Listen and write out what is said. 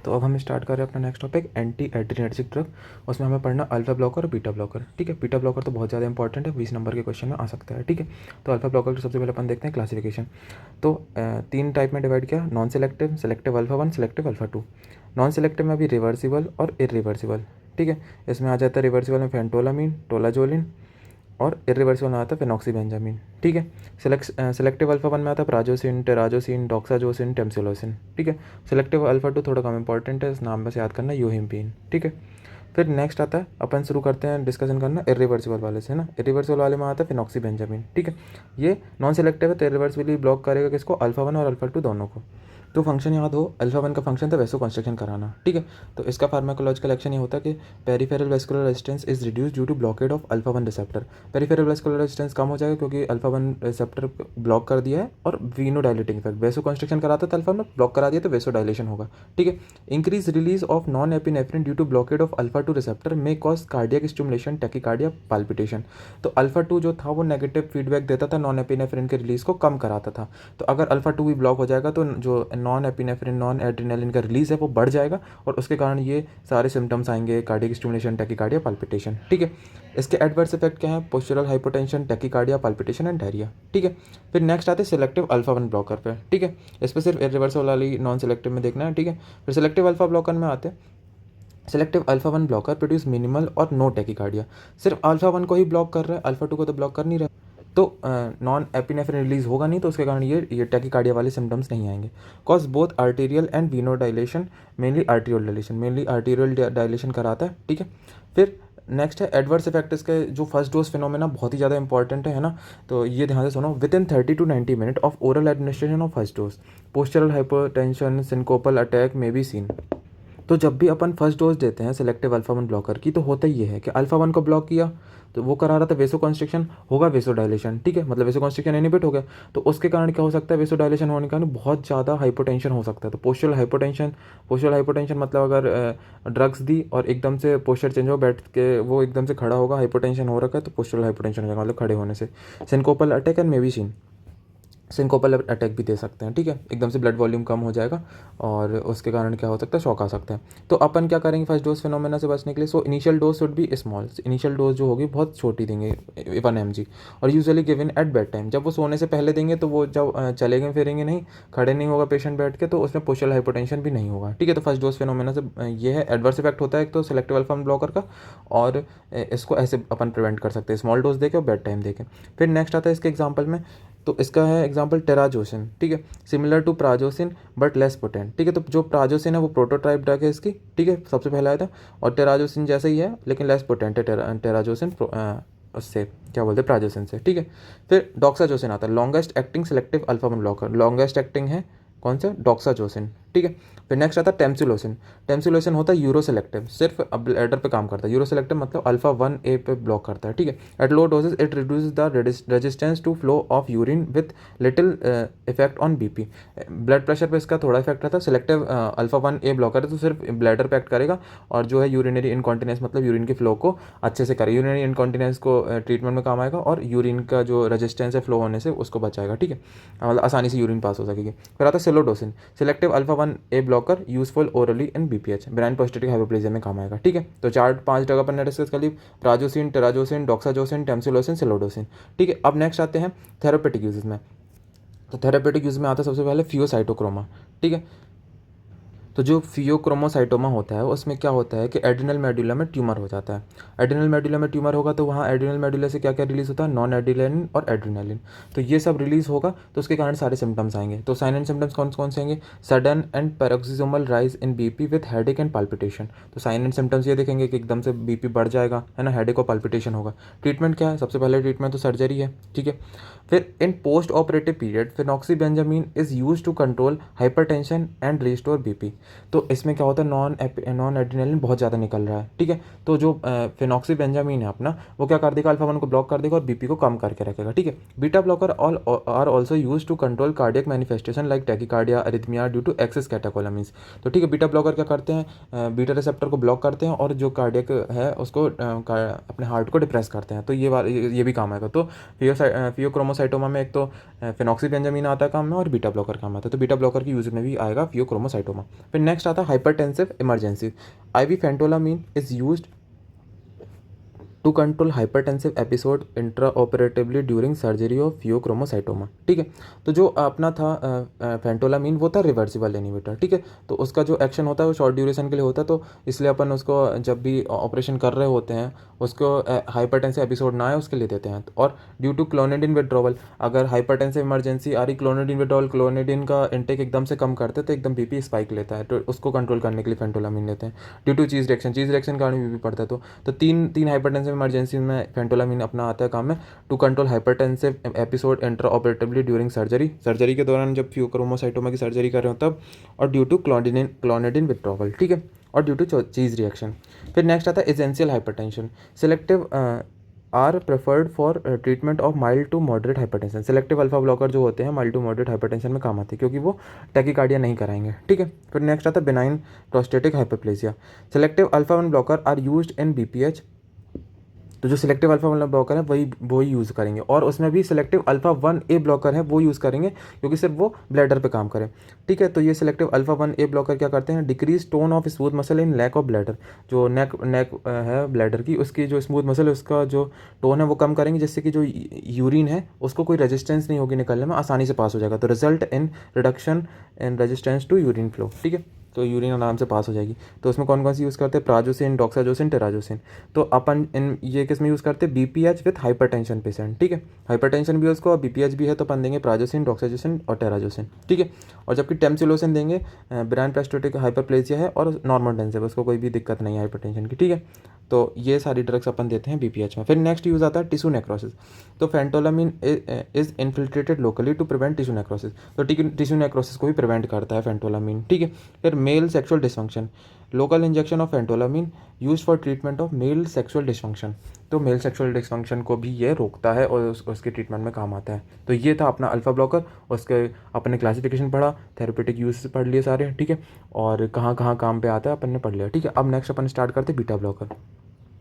तो अब हम स्टार्ट कर रहे हैं अपना next topic anti adrenergic drug. उसमें हमें पढ़ना अल्फा ब्लॉकर और बीटा ब्लॉकर। ठीक है, बीटा ब्लॉकर तो बहुत ज़्यादा इंपॉर्टेंट है, 20 नंबर के क्वेश्चन में आ सकता है। ठीक है, तो अल्फा ब्लॉकर की सबसे पहले अपन देखते हैं क्लासिफिकेशन। तो 3 टाइप में डिवाइड किया, non selective, selective alpha 1, selective alpha 2। Non selective में अभी रिवर्सिबल और इरिवर्सिबल। ठीक है, इसमें आ जाता है रिवर्सिबल में फेंटोलामीन, टोलाजोलिन, और इरिवर्सिबल में आता है फेनॉक्सीबेंजामिन। ठीक है, सेलेक्टिव अल्फा 1 में आता है प्राजोसिन, टेराजोसिन, डॉक्साजोसिन, टेम्सिलोसिन। ठीक है, सेलेक्टिव अल्फा 2 थोड़ा कम इंपॉर्टेंट है, इस नाम में से याद करना यूहिम्पीन। ठीक है, फिर नेक्स्ट आता है, अपन शुरू करते हैं डिस्कशन करना इरिवर्सिबल वाले से, है ना। इरिवर्सिबल वाले में आता है फेनॉक्सीबेंजामिन। ठीक है, ये नॉन सेलेक्टिव है तो इरिवर्सिबली ब्लॉक करेगा किसको, अल्फा 1 और अल्फा 2 दोनों को। तो फंक्शन याद हो, अल्फा 1 का फंक्शन था वैसो कंस्ट्रक्शन कराना। ठीक है, तो इसका फार्माकोलॉजिकल एक्शन ये होता है कि peripheral vascular resistance is reduce due to blockade of alpha 1 receptor. Peripheral vascular resistance कम हो जाएगा क्योंकि अल्फा 1 रिसेप्टर ब्लॉक कर दिया है, और वीनो डायलेटिंग इफेक्ट, वेसो कंस्ट्रक्शन कराता था अल्फा में, ब्लॉक करा दिया तो वेसो डायलेशन होगा। ठीक है, increase release of non epinephrine due to blockade of alpha 2 receptor may cause cardiac stimulation, tachycardia, palpitation. तो अल्फा 2 जो था वो नेगेटिव फीडबैक देता था, नॉन एपिनेफ्रिन के रिलीज को कम कराता था। तो अगर अल्फा 2 भी ब्लॉक हो जाएगा तो जो नॉन एपिनेफ्रिन, नॉन एड्रेनालिन का रिलीज है वो बढ़ जाएगा, और उसके कारण ये सारे सिम्टम्स आएंगे, कार्डियक स्टिमुलेशन, टैकीकार्डिया, पाल्पिटेशन। ठीक है, इसके एडवर्स इफेक्ट क्या है, postural hypotension, tachycardia, palpitation and diarrhoea. ठीक है, फिर नेक्स्ट आते हैं सिलेक्टिव अल्फा 1 ब्लॉकर पे। ठीक है, इस पर सिर्फ रिवर्सल वाली नॉन सेलेक्टिव में देखना है। ठीक है, फिर सिलेक्टिव अल्फा ब्लॉकर में आते हैं, selective alpha 1 blocker produce minimal और नो टैकीकार्डिया। सिर्फ अल्फा 1 को ही ब्लॉक कर रहा है, अल्फा 2 को तो ब्लॉक कर नहीं रहा, तो नॉन एपिनेफ्रिन रिलीज होगा नहीं, तो उसके कारण ये टैकीकार्डिया वाले सिम्टम्स नहीं आएंगे। Cause both arterial and veno dilation, mainly arterial dilation, mainly arterial dilation कराता है। ठीक है, फिर नेक्स्ट है एडवर्स इफेक्ट। इसके जो फर्स्ट डोज फिनोमेना बहुत ही ज़्यादा इंपॉर्टेंट है ना, तो ये ध्यान से सुनो। Within 30 to 90 minute of oral administration of first dose, postural hypotension, syncopal attack may be seen. तो जब भी अपन फर्स्ट डोज देते हैं सिलेक्टिव अल्फा 1 ब्लॉकर की, तो होता ही है कि अल्फा 1 को ब्लॉक किया तो वो करा रहा था वेसो कॉन्स्ट्रिक्शन, होगा वेसो डायलेशन। ठीक है, मतलब वेसो कॉन्स्ट्रिक्शन इनहिबिट हो गया, तो उसके कारण क्या हो सकता है, वेसो डायलेशन होने के कारण बहुत ज़्यादा हाइपोटेंशन हो सकता है। तो पोस्चरल हाइपोटेंशन, पोस्चरल हाइपोटेंशन मतलब अगर ड्रग्स दी और एकदम से पोस्चर चेंज हो, बैठ के वो एकदम से खड़ा होगा, हाइपोटेंशन हो रखा है तो पोस्चरल हाइपोटेंशन हो जाएगा, मतलब खड़े होने से। सिंकोपल अटैक एंड मेविसिन, सिंकोपल अटैक भी दे सकते हैं। ठीक है, एकदम से ब्लड वॉल्यूम कम हो जाएगा और उसके कारण क्या हो सकता है, शॉक आ सकता है। तो अपन क्या करेंगे फर्स्ट डोज फिनोमेना से बचने के लिए, so initial dose should be small, initial dose जो होगी बहुत छोटी देंगे, 1 mg, और usually given at bed time. जब वो सोने से पहले देंगे तो वो जब चलेंगे फिरेंगे नहीं, खड़े नहीं होगा पेशेंट बैठ के, तो उसमें पोस्चरल हाइपोटेंशन भी नहीं होगा। ठीक है, तो फर्स्ट डोज फिनोमेना से ये है एडवर्स इफेक्ट होता है एक तो सिलेक्टिव अल्फा 1 ब्लॉकर का, और इसको ऐसे अपन प्रिवेंट कर सकते हैं, स्मॉल डोज देके और बेड टाइम देके। फिर नेक्स्ट आता है इसके एग्जाम्पल में, तो इसका है एग्जांपल टेराजोसिन। ठीक है, similar to prazosin but less potent. ठीक है, तो जो प्राजोसिन है वो प्रोटोटाइप ड्रग है इसकी। ठीक है, सबसे पहला आया था, और टेराजोसिन जैसे ही है लेकिन लेस पोटेंट है टेराजोसिन उससे क्या बोलते हैं, प्राजोसिन से। ठीक है, फिर डॉक्साजोसिन आता है, longest acting selective alpha 1 blocker, longest acting है कौन सा, डॉक्साजोसिन। ठीक है, फिर नेक्स्ट आता है टेम्सिलोसिन। टेम्सिलोसिन होता है यूरो सेलेक्टिव, सिर्फ ब्लैडर पे काम करता है। यूरो सेलेक्टिव मतलब अल्फा 1A पे ब्लॉक करता है। ठीक है, at low doses it reduce the resistance to flow of urine with little effect on BP. Blood pressure पे इसका थोड़ा इफेक्ट रहता है। सिलेक्टिव अल्फा 1A ब्लॉकर है तो सिर्फ ब्लैडर पे एक्ट करेगा, और जो है यूरिनरी इनकॉन्टिनेंस मतलब यूरिन की फ्लो को अच्छे से करेगा, यूरिनरी इनकॉन्टिनेंस को ट्रीटमेंट में काम आएगा, और यूरिन का जो रेजिस्टेंस है फ्लो होने से उसको बचाएगा। ठीक है, मतलब आसानी से यूरिन पास हो सकेगी। फिर आता है silodosin, selective alpha 1A blocker, useful orally in BPH, brain prostatic hypoplasia में काम आएगा। ठीक है, तो 4-5 जगह पर डिस्कस कर ली, प्राजोसिन, टेराजोसिन, डॉक्साजोसिन, टेम्सिलोसिन, सिलोडोसिन। ठीक है, अब नेक्स्ट आते हैं थेरापेटिक यूजेस में। तो थेरापेटिक यूज में आता है सबसे पहले फियोसाइटोक्रोमा। ठीक है, तो जो फियोक्रोमोसाइटोमा होता है उसमें क्या होता है कि एड्रिनल मेडुला में ट्यूमर हो जाता है। एड्रिनल मेडुला में ट्यूमर होगा तो वहाँ एड्रिनल मेडुला से क्या क्या रिलीज होता है, नॉन एड्रिनलिन और एड्रिनलिन, तो ये सब रिलीज होगा, तो उसके कारण सारे सिम्टम्स आएंगे। तो साइन एंड सिम्टम्स कौन कौन से आएंगे, sudden and paroxysmal rise in BP with headache and palpitation. तो साइन एंड सिम्टम्स ये देखेंगे कि एकदम से बीपी बढ़ जाएगा, है ना, हेडेक और पाल्पिटेशन होगा। ट्रीटमेंट क्या है, सबसे पहले ट्रीटमेंट तो सर्जरी है। ठीक है, फिर in post operative period phenoxybenzamine is use to control hypertension and restore BP. तो इसमें क्या होता है, नॉन एड्रिनलिन बहुत ज़्यादा निकल रहा है। ठीक है, तो जो फेनॉक्सीबेंजामिन है अपना, वो क्या कर देगा, अल्फा 1 को ब्लॉक कर देगा और बीपी को कम करके रखेगा। ठीक है, beta blocker all are also use to control cardiac manifestation like tachycardia, arrhythmia due to excess catecholamines. तो ठीक है, बीटा ब्लॉकर क्या करते हैं, बीटा रिसेप्टर को ब्लॉक करते हैं और जो कार्डियक है उसको अपने हार्ट को डिप्रेस करते हैं, तो ये भी काम आएगा। तो फियोक्रोमोसाइटोमा में एक तो फेनॉक्सीबेंजामिन आता है काम में, और बीटा ब्लॉकर काम आता है, तो बीटा ब्लॉकर की यूज में भी आएगा फियोक्रोमोसाइटोमा। फिर नेक्स्ट आता है hypertensive emergency. IV phentolamine is used to control hypertensive episode intra operatively during surgery of pheochromocytoma. ठीक है, तो जो अपना था फेंटोलामीन वो था रिवर्सिबल इनहिबिटर। ठीक है, तो उसका जो एक्शन होता है वो शॉर्ट ड्यूरेशन के लिए होता है, तो इसलिए अपन उसको जब भी ऑपरेशन कर रहे होते हैं उसको हाइपरटेंसिव एपिसोड ना आए उसके लिए देते हैं। और ड्यू टू क्लोनिडिन विड्रॉवल, अगर हाइपरटेंसिव इमरजेंसी आ रही, क्लोनिडिन विड्रॉवल, क्लोनिडिन का इंटेक एकदम से कम करते तो एकदम बीपी स्पाइक लेता है, तो उसको कंट्रोल करने के लिए फेंटोलामीन लेते हैं। ड्यू टू चीज़ रिएक्शन के कारण बीपी बढ़ता है, तो तीन हाइपरटेंसिव इमरजेंसी में फेंटोलामीन अपना आता है काम में। To control hypertensive episode intra operatively during surgery के दौरान जब फियोक्रोमोसाइटोमा की सर्जरी कर रहे हो तब, और ड्यू टू क्लोनिडिन विड्रॉवल। ठीक है, और ड्यू टू चीज़ रिएक्शन। फिर नेक्स्ट आता है essential hypertension. Selective are preferred for treatment of mild to moderate hypertension. Selective alpha blocker जो होते हैं माइल्ड टू मॉडरेट हाइपरटेंशन में काम आते हैं क्योंकि वो टैकीकार्डिया नहीं कराएंगे। ठीक है, फिर नेक्स्ट आता है benign prostatic hyperplasia. Selective alpha 1 blocker are used in BPH। तो जो सिलेक्टिव अल्फा 1 ब्लॉकर है वही यूज़ करेंगे, और उसमें भी सिलेक्टिव अल्फा 1A ब्लॉकर है वो यूज़ करेंगे क्योंकि सिर्फ वो ब्लैडर पे काम करे। ठीक है, तो ये सिलेक्टिव अल्फा 1A ब्लॉकर क्या करते हैं, decrease tone of smooth muscle in lack of bladder. जो नेक है ब्लैडर की, उसकी जो स्मूथ मसल है उसका जो टोन है वो कम करेंगे, जिससे कि जो यूरिन है उसको कोई रेजिस्टेंस नहीं होगी निकलने में, आसानी से पास हो जाएगा। तो result in reduction in resistance to urine flow. ठीक है, तो यूरिन आराम से पास हो जाएगी। तो उसमें कौन कौन सी यूज़ करते हैं, प्राजोसिन, डॉक्साजोसिन, टेराजोसिन। तो अपन इन ये किस में यूज़ करते हैं, BPH विथ हाइपरटेंशन पेशेंट। ठीक है, हाइपरटेंशन भी है उसको और BPH भी है, तो अपन देंगे प्राजोसिन, डॉक्साजोसिन और टेराजोसिन। ठीक है, और जबकि टेमसिलोसिन देंगे ब्राइन प्रेस्टोटिक हाइपरप्लेसिया है और नॉर्मल टेंस है, उसको कोई भी दिक्कत नहीं है हाइपरटेंशन की। ठीक है, तो ये सारी ड्रग्स अपन देते हैं BPH में। फिर नेक्स्ट यूज़ आता है टिश्यू नेक्रोसिस। तो phentolamine is infiltrated locally to prevent tissue necrosis. तो टिश्यू नेक्रोसिस को भी प्रिवेंट करता है फेंटोलामीन। ठीक है, फिर male sexual dysfunction. Local injection of phentolamine use for treatment of male sexual dysfunction. तो मेल सेक्सुअल डिसफंक्शन को भी ये रोकता है और उसके ट्रीटमेंट में काम आता है। तो ये था अपना अल्फा ब्लॉकर, उसके अपने क्लासिफिकेशन पढ़ा, थेरेपेटिक यूज पढ़ लिए सारे। ठीक है, और कहाँ कहाँ काम पे आता है अपन ने पढ़ लिया। ठीक है, अब नेक्स्ट अपन स्टार्ट करते बीटा ब्लॉकर।